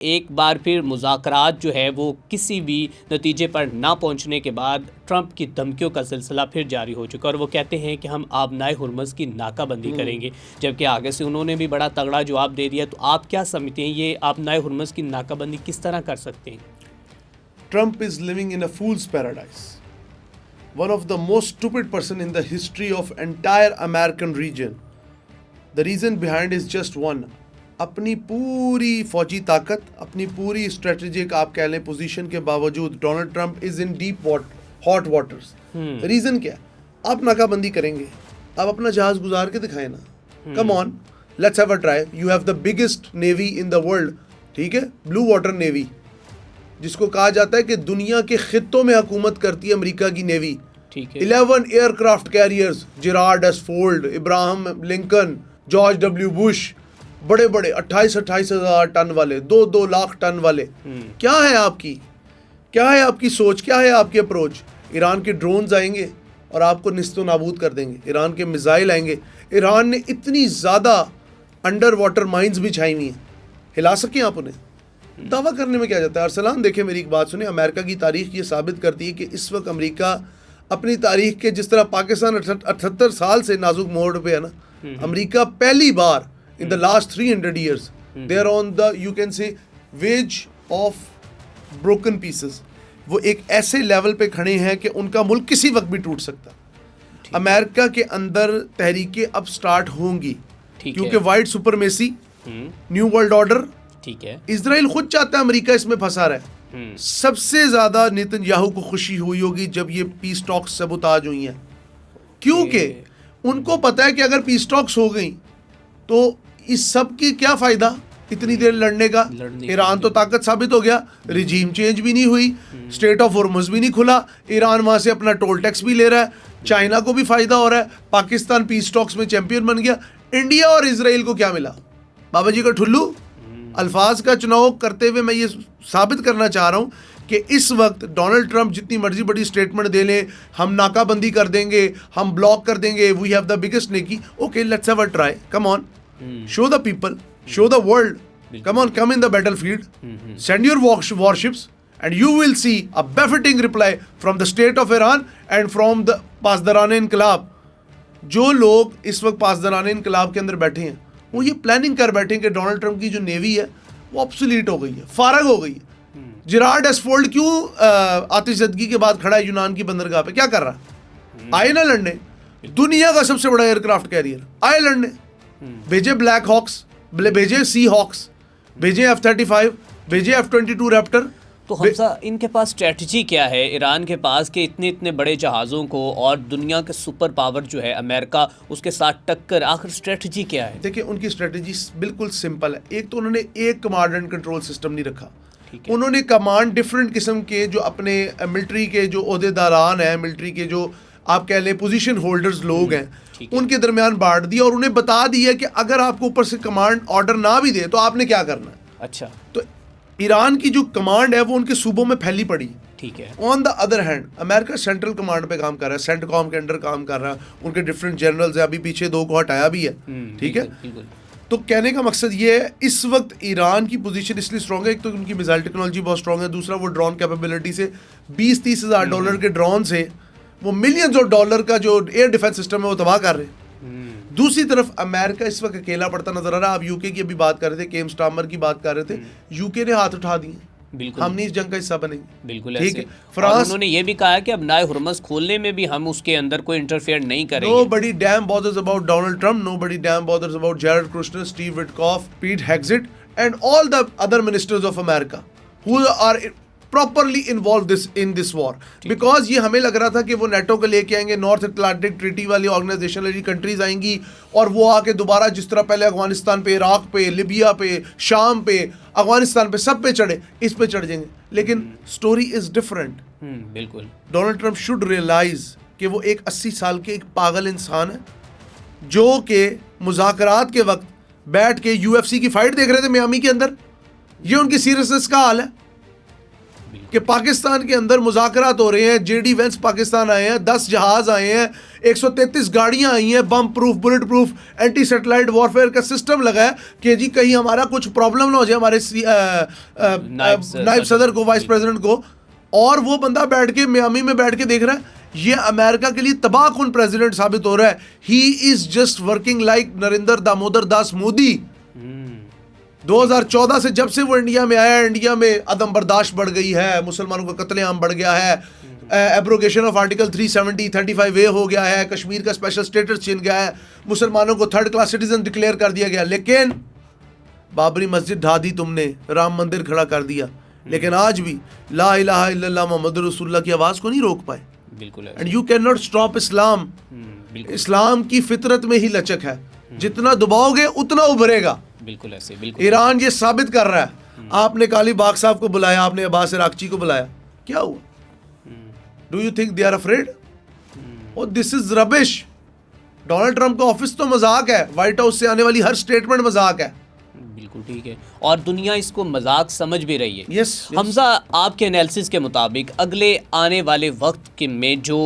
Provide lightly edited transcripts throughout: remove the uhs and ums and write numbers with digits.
एक बार फिर मुज़ाकरात जो है वो किसी भी नतीजे पर ना पहुंचने के बाद ट्रंप की धमकियों का सिलसिला फिर जारी हो चुका है और वो कहते हैं कि हम आबनाए हुर्मुज़ की नाकाबंदी करेंगे, जबकि आगे से उन्होंने भी बड़ा तगड़ा जवाब दे दिया। तो आप क्या समझते हैं, ये आबनाए हुर्मुज़ की नाकाबंदी किस तरह कर सकते हैं? Trump is living in a fool's paradise. One of the most stupid person in the history of entire American region. The reason behind is just one. अपनी पूरी फौजी ताकत, अपनी पूरी स्ट्रेटेजिक आप कह लें पोजीशन के बावजूद Donald Trump is in deep hot waters. Reason क्या? आप नाकाबंदी करेंगे, आप अपना जहाज गुजार के दिखाए ना। Come on, let's have a try. You have the biggest navy in the world, ठीक है, ब्लू वाटर नेवी, जिसको कहा जाता है कि दुनिया के खित्तों में हुकूमत करती है अमेरिका की नेवी। ठीक है। 11 एयरक्राफ्ट कैरियर्स, जेरार्ड एसफोल्ड, इब्राहिम लिंकन, जॉर्ज डब्ल्यू बुश, बड़े बड़े 28-28 हज़ार टन वाले, 2-2 लाख टन वाले। क्या है आपकी सोच, क्या है आपकी अप्रोच? ईरान के ड्रोन्स आएंगे और आपको निस्तो नाबूद कर देंगे। ईरान के मिसाइल आएंगे। ईरान ने इतनी ज़्यादा अंडर वाटर माइंस भी छाई हुई हैं, हिला सकें आप उन्हें? दावा करने में क्या जाता है? अरसलान देखें, मेरी एक बात सुने, अमेरिका की तारीख ये साबित करती है कि इस वक्त अमेरिका अपनी तारीख के, जिस तरह पाकिस्तान 78 साल से नाजुक मोड़ पे है ना, अमेरिका पहली बार in the last 300 years they are on the, you can say, verge of broken pieces. वो एक ऐसे लेवल पे खड़े हैं कि उनका मुल्क किसी वक्त भी टूट सकता। अमेरिका के अंदर तहरीकें अब स्टार्ट होंगी क्योंकि white supremacy, new world order, ठीक है, इजराइल खुद चाहता है अमेरिका इसमें फंसा रहा है। सबसे ज्यादा नेतन्याहू को खुशी हुई होगी जब ये पीस टॉक्स सबूताज हुई हैं, क्योंकि उनको पता है कि अगर पीस टॉक्स हो गई तो इस सब की क्या फायदा इतनी देर लड़ने का। ईरान तो ताकत साबित हो गया, रिजीम चेंज भी नहीं हुई, स्टेट ऑफ हॉर्मुज़ भी नहीं खुला, ईरान वहां से अपना टोल टैक्स भी ले रहा है, चाइना को भी फायदा हो रहा है, पाकिस्तान पीस टॉक्स में चैंपियन बन गया। इंडिया और इजराइल को क्या मिला? बाबा जी का ठुल्लू। अल्फाज का चुनाव करते हुए मैं ये साबित करना चाह रहा हूँ कि इस वक्त डोनाल्ड ट्रंप जितनी मर्जी बड़ी स्टेटमेंट दे लें, हम नाकाबंदी कर देंगे, हम ब्लॉक कर देंगे, वी हैव द बिगेस्ट नेकी, okay, let's have a try, come on, show the people, show the world, come on, come in the battlefield, send your warships and you will see a befitting reply from the state of Iran and from the पासदारान इनकलाब। जो लोग इस वक्त पासदारान इनकलाब के अंदर बैठे हैं वो ये प्लानिंग कर बैठे हैं कि डोनाल्ड ट्रंप की जो नेवी है वो ऑब्सोलीट हो गई है, फारग हो गई है। जेरार्ड एसफोल्ड क्यों आतिशज़दगी के बाद खड़ा है यूनान की बंदरगाह पे? क्या कर रहा है? आए ना लड़ने, दुनिया का सबसे बड़ा एयरक्राफ्ट कैरियर, आए लड़ने, भेजे ब्लैक हॉक्स, भेजे सी हॉक्स, भेजे F-35, भेजे F-22 रैप्टर। तो हमसा इनके पास स्ट्रेटजी क्या है ईरान के पास कि इतने इतने बड़े जहाज़ों को और दुनिया के सुपर पावर जो है अमेरिका, उसके साथ टक्कर, आखिर स्ट्रेटजी क्या है? देखिए, उनकी स्ट्रेटजी बिल्कुल सिंपल है। एक तो उन्होंने एक कमांड एंड कंट्रोल सिस्टम नहीं रखा, उन्होंने कमांड डिफरेंट किस्म के जो अपने मिलिट्री के जो ओहदेदारान हैं, मिलिट्री के जो आप कह लें पोजीशन होल्डर्स लोग हैं, उनके दरमियान बांट दिया और उन्हें बता दिया कि अगर आपको ऊपर से कमांड ऑर्डर ना भी दे तो आपने क्या करना है। अच्छा, तो ईरान की जो कमांड है वो उनके सूबों में फैली पड़ी, ठीक है। On the other hand America central command पे काम कर रहा है, सेंटकॉम के अंडर काम कर रहा है, उनके डिफरेंट जनरल्स हैं, अभी पीछे 2 को हटाया भी है, ठीक है। तो कहने का मकसद ये है, इस वक्त ईरान की पोजीशन इसलिए स्ट्रॉन्ग है, एक तो उनकी मिसाइल टेक्नोलॉजी बहुत स्ट्रॉन्ग है, दूसरा वो ड्रोन कैपेबिलिटी से 20-30 हज़ार डॉलर के ड्रोन से वो मिलियंस ऑफ डॉलर का जो एयर डिफेंस सिस्टम है वो तबाह कर रहे हैं। दूसरी तरफ अमेरिका इस वक्त अकेला पड़ता नजर आ रहा है। आप यूके की अभी बात कर रहे थे, केम स्टार्मर की बात कर रहे थे, यूके ने हाथ उठा दिए, बिल्कुल, हम नहीं इस जंग का हिस्सा बनेंगे, बिल्कुल, ठीक है। फ्रांस, उन्होंने ये भी कहा है कि अब नाए हुर्मुज़ खोलने में भी हम उसके अंदर कोई इंटरफेयर नहीं करेंगे। Nobody damn bothers about Donald Trump, nobody damn bothers about Jared Kushner, Steve Witkoff, Pete Hegseth and all the other ministers of America who are properly involved in this war, because ये हमें लग रहा था कि वो NATO को लेके आएंगे, नॉर्थ अटलांटिक ट्रीटी वाली ऑर्गेनाइजेशन वाली कंट्रीज आएंगी और वो आके दोबारा जिस तरह पहले अफगानिस्तान पे, इराक पे, लिबिया पे, शाम पे, अफगानिस्तान पे, सब पे चढ़े, इस पे चढ़ जाएंगे। लेकिन स्टोरी इज डिफरेंट। बिल्कुल, डोनाल्ड ट्रंप शुड रियलाइज कि वो एक 80 साल के एक पागल इंसान है जो कि मुज़ाकरात के वक्त बैठ के UFC की फाइट देख रहे थे मियामी के अंदर। ये उनकी सीरियसनेस का हाल है। कि पाकिस्तान के अंदर मुज़ाकरात हो रहे हैं, जेडी वेंस पाकिस्तान आए हैं, 10 जहाज आए हैं, 133 गाड़ियां आई हैं, bomb proof, bullet proof, anti satellite warfare का सिस्टम लगा है कि जी कहीं हमारा कुछ प्रॉब्लम ना हो जाए हमारे नायब सदर को, वाइस प्रेसिडेंट को। और वो बंदा बैठ के मियामी में बैठ के देख रहा है। ये अमेरिका के लिए तबाहकुन प्रेसिडेंट साबित हो रहा है। He is just working like Narendra Damodar Das Modi. 2014 से जब से वो इंडिया में आया, इंडिया में अदम बर्दाश्त बढ़ गई है, मुसलमानों का कत्लेआम बढ़ गया है, एब्रोगेशन ऑफ आर्टिकल 370 35A हो गया है, कश्मीर का स्पेशल स्टेटस छीन गया है, मुसलमानों को थर्ड क्लास सिटीजन डिक्लेयर कर दिया गया। लेकिन बाबरी मस्जिद ढा दी तुमने, राम मंदिर खड़ा कर दिया, लेकिन आज भी ला इलाहा इल्लल्लाह मोहम्मद रसूलुल्लाह की आवाज को नहीं रोक पाए। बिल्कुल। And you can not stop Islam. इस्लाम की फितरत में ही लचक है, जितना दबाओगे उतना उभरेगा। बिल्कुल ऐसे। बिल्कुल। ईरान ये साबित कर रहा है। आपने काली बाग साहब को बुलाया, आपने अब्बास इराक़ची को बुलाया, क्या हुआ? Do you think they are afraid? और this is rubbish. Donald Trump का ऑफिस तो मजाक है, व्हाइट हाउस से आने वाली हर स्टेटमेंट मजाक है। बिल्कुल ठीक है, और दुनिया इसको मजाक समझ भी रही है। yes. हमजा, आपके एनालिसिस के मुताबिक अगले आने वाले वक्त के में जो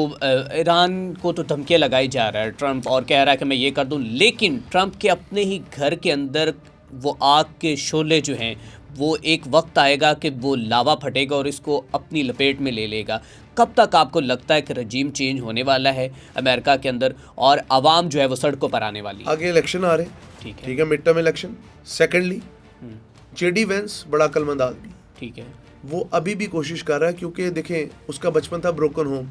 ईरान को तो धमकियाँ लगाई जा रहा है ट्रंप, और कह रहा है कि मैं ये कर दूं, लेकिन ट्रंप के अपने ही घर के अंदर वो आग के शोले जो हैं वो एक वक्त आएगा कि वो लावा फटेगा और इसको अपनी लपेट में ले लेगा। कब तक आपको लगता है कि रजीम चेंज होने वाला है अमेरिका के अंदर और आवाम जो है वो सड़कों पर आने वाली है? आगे इलेक्शन आ रहे हैं, ठीक है, mid term election. Secondly, JD Vance बड़ा अक्लमंद आदमी, ठीक है, वो अभी भी कोशिश कर रहा है, क्योंकि देखें उसका बचपन था broken home.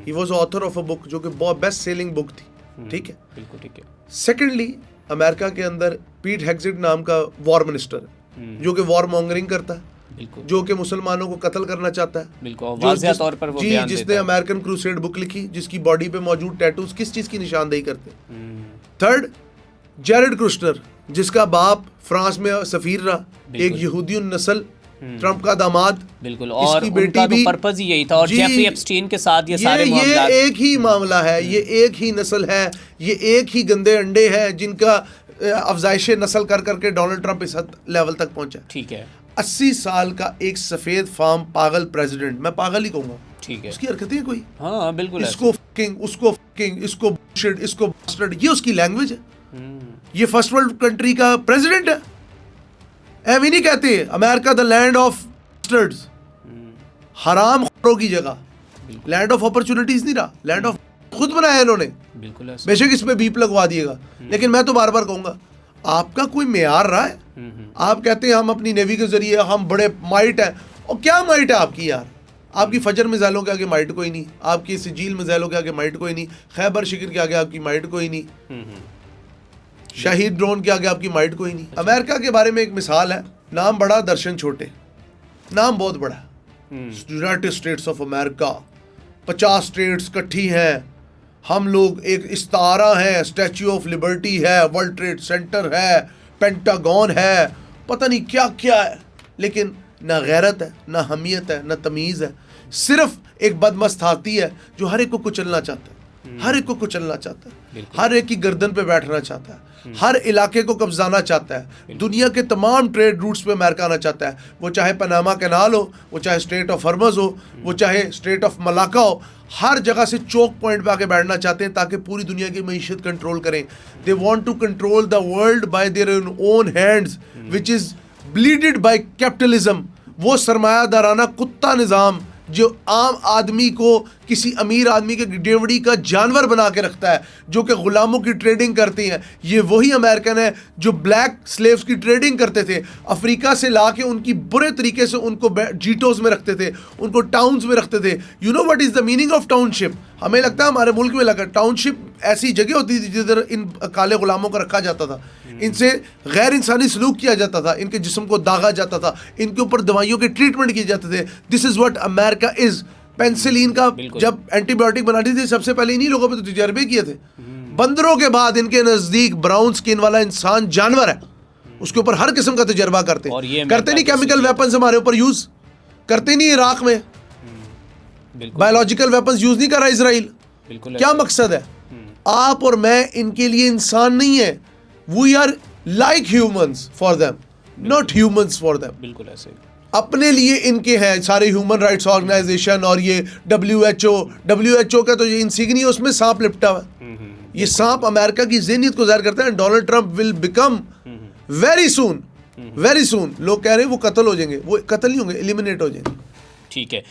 He was author of a book जो कि बहुत बेस्ट सेलिंग बुक थी, ठीक है, बिल्कुल ठीक है। सेकेंडली, अमेरिका के अंदर पीट हेग्सेट नाम का वॉर मिनिस्टर है, जो कि वॉर मॉन्गरिंग करता है, जो कि मुसलमानों को कत्ल करना चाहता है, तौर पर वो जी, जिसने अमेरिकन क्रूसेड बुक लिखी, जिसकी बॉडी पे मौजूद टैटूज किस चीज की निशानदेही करते हैं। थर्ड, जेरेड कुश्नर, जिसका बाप फ्रांस में सफीर रहा, एक यहूदी नस्ल, ट्रंप का दामाद, बिल्कुल, और इसकी बेटी भी पर्पस ही यही था, और जेफरी एप्स्टीन के साथ ये सारे मामला, ये एक ही मामला है, ये एक ही नस्ल है, ये एक ही गंदे अंडे हैं जिनका अफजाइश नस्ल कर करके डोनाल्ड ट्रंप इस लेवल तक पहुंचा। ठीक है, 80 साल का एक सफेद फार्म पागल प्रेसिडेंट, मैं पागल ही कहूंगा, ठीक है, उसकी हरकतें कोई, हाँ बिल्कुल, इसको फकिंग, उसको फकिंग, इसको बुलशिट, इसको बास्टर्ड, ये उसकी लैंग्वेज है। ये फर्स्ट वर्ल्ड कंट्री का प्रेसिडेंट है। ऐवी नहीं कहते America the land of bastards, हराम खोरों की जगह, लैंड ऑफ अपॉर्चुनिटीज नहीं रहा, लैंड ऑफ खुद बनाया इन्होंने। बिल्कुल, बेशक इस पे बीप लगवा दिएगा, लेकिन मैं तो बार बार कहूंगा, आपका कोई मेयार रहा है? आप कहते हैं हम अपनी नेवी के जरिए हम बड़े माइट हैं, और क्या माइट है आपकी यार? आपकी फजर मिसाइलों के आगे माइट कोई नहीं, आपकी सिजील मिसाइलों के आगे माइट कोई नहीं, खैबर शिकर के आगे आपकी माइट कोई नहीं, शाहीद ड्रोन के आगे आपकी माइट कोई नहीं। अमेरिका के बारे में एक मिसाल है, नाम बड़ा दर्शन छोटे, नाम बहुत बड़ा, United states of America, 50 states इकट्ठी हैं, हम लोग एक इस्तारा है, स्टैच्यू ऑफ लिबर्टी है, वर्ल्ड ट्रेड सेंटर है, पेंटागन है, पता नहीं क्या क्या है, लेकिन ना गैरत है, ना हमियत है, ना तमीज़ है, सिर्फ एक बदमस्त हाथी है जो हर एक को कुचलना चाहता है, हर एक को कुचलना चाहता है, हर एक की गर्दन पे बैठना चाहता है, हर इलाके को कब्जाना चाहता है, दुनिया के तमाम ट्रेड रूट्स पे अमेरिका आना चाहता है, वो चाहे पनामा कैनाल हो, वो चाहे स्ट्रेट ऑफ हॉर्मज़ हो, वो चाहे स्ट्रेट ऑफ मलाका हो, हर जगह से चौक पॉइंट पे आके बैठना चाहते हैं ताकि पूरी दुनिया की मईशत कंट्रोल करें। They want to control the world by their own hands which is bleeded by capitalism. वो सरमायादाराना कुत्ता निज़ाम जो आम आदमी को किसी अमीर आदमी के डेवड़ी का जानवर बना के रखता है, जो कि ग़ुलामों की ट्रेडिंग करती हैं, ये वही अमेरिकन है जो ब्लैक स्लेव्स की ट्रेडिंग करते थे, अफ्रीका से ला के उनकी बुरे तरीके से उनको जीटोज में रखते थे, उनको टाउन्स में रखते थे। You know what is the meaning of township? हमें लगता है हमारे मुल्क में लगा टाउनशिप ऐसी जगह होती थी जिधर इन काले ग़ुलामों को रखा जाता था, इनसे गैर इंसानी सलूक किया जाता था, इनके जिस्म को दागा जाता था, इनके ऊपर दवाइयों के ट्रीटमेंट किए जाते थे। This is what America is. Penicillin का जब एंटीबायोटिक बनाती थी सबसे पहले इन्हीं लोगों पे तो तजर्बे किए थे। बंदरों के बाद इनके नज़दीक ब्राउन स्किन वाला इंसान जानवर है, उसके ऊपर हर किस्म का तजर्बा करते नहीं। केमिकल वेपन्स हमारे ऊपर यूज़ करते नहीं, इराक में बायोलॉजिकल वेपन्स यूज़ नहीं कर रहा इसराइल। क्या मकसद है? आप और मैं इनके लिए इंसान नहीं है, we are like humans for them, not humans for them. बिल्कुल ऐसे। अपने लिए इनके हैं सारे ह्यूमन राइट्स ऑर्गेनाइजेशन और ये WHO का तो ये इंसिग्निया उसमें सांप लिपटा हुआ है। ये सांप अमेरिका की ज़हनियत को ज़ाहिर करता है। Donald Trump will become very soon लोग कह रहे हैं वो कत्ल हो जाएंगे, वो कत्ल नहीं होंगे, एलिमिनेट हो जाएंगे। ठीक है,